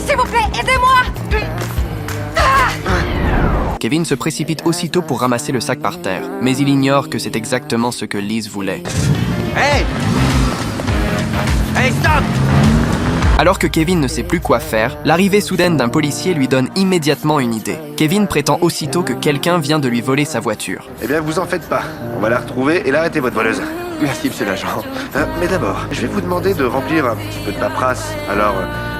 S'il vous plaît, aidez-moi! Kevin se précipite aussitôt pour ramasser le sac par terre, mais il ignore que c'est exactement ce que Liz voulait. Hey! Hey, stop! Alors que Kevin ne sait plus quoi faire, l'arrivée soudaine d'un policier lui donne immédiatement une idée. Kevin prétend aussitôt que quelqu'un vient de lui voler sa voiture. Eh bien, vous en faites pas. On va la retrouver et l'arrêter, votre voleuse. Merci, monsieur l'agent. Mais d'abord, je vais vous demander de remplir un petit peu de paperasse. Alors,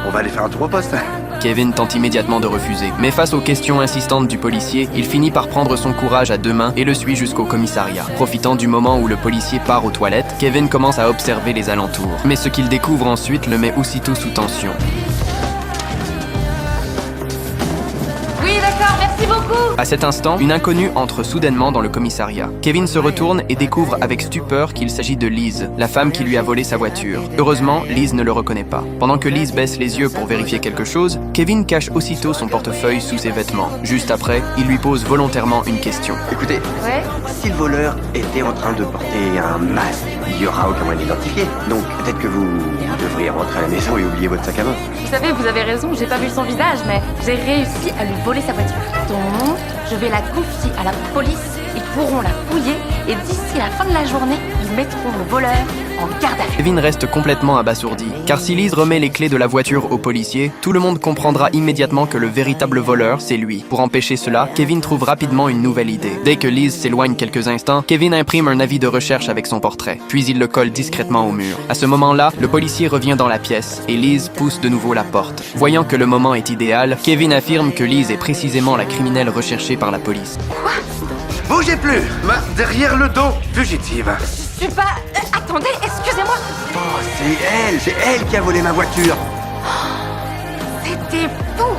on va aller faire un tour au poste. Kevin tente immédiatement de refuser, mais face aux questions insistantes du policier, il finit par prendre son courage à deux mains et le suit jusqu'au commissariat. Profitant du moment où le policier part aux toilettes, Kevin commence à observer les alentours. Mais ce qu'il découvre ensuite le met aussitôt sous tension. Oui, d'accord, merci beaucoup! À cet instant, une inconnue entre soudainement dans le commissariat. Kevin se retourne et découvre avec stupeur qu'il s'agit de Liz, la femme qui lui a volé sa voiture. Heureusement, Liz ne le reconnaît pas. Pendant que Liz baisse les yeux pour vérifier quelque chose, Kevin cache aussitôt son portefeuille sous ses vêtements. Juste après, il lui pose volontairement une question. Écoutez, Ouais? si le voleur était en train de porter un masque, il n'y aura aucun moyen d'identifier. Donc peut-être que vous devriez rentrer à la maison et oublier votre sac à main. Vous savez, vous avez raison, j'ai pas vu son visage, mais j'ai réussi à lui voler sa voiture. Donc, je vais la confier à la police. Ils pourront la fouiller et d'ici la fin de la journée, ils mettront le voleur en garde à vue. Kevin reste complètement abasourdi, car si Liz remet les clés de la voiture au policier, tout le monde comprendra immédiatement que le véritable voleur, c'est lui. Pour empêcher cela, Kevin trouve rapidement une nouvelle idée. Dès que Liz s'éloigne quelques instants, Kevin imprime un avis de recherche avec son portrait, puis il le colle discrètement au mur. À ce moment-là, le policier revient dans la pièce et Liz pousse de nouveau la porte. Voyant que le moment est idéal, Kevin affirme que Liz est précisément la criminelle recherchée par la police. Bougez plus! Main derrière le dos, fugitive. Je suis pas... attendez, excusez-moi! Oh, c'est elle qui a volé ma voiture. C'était fou!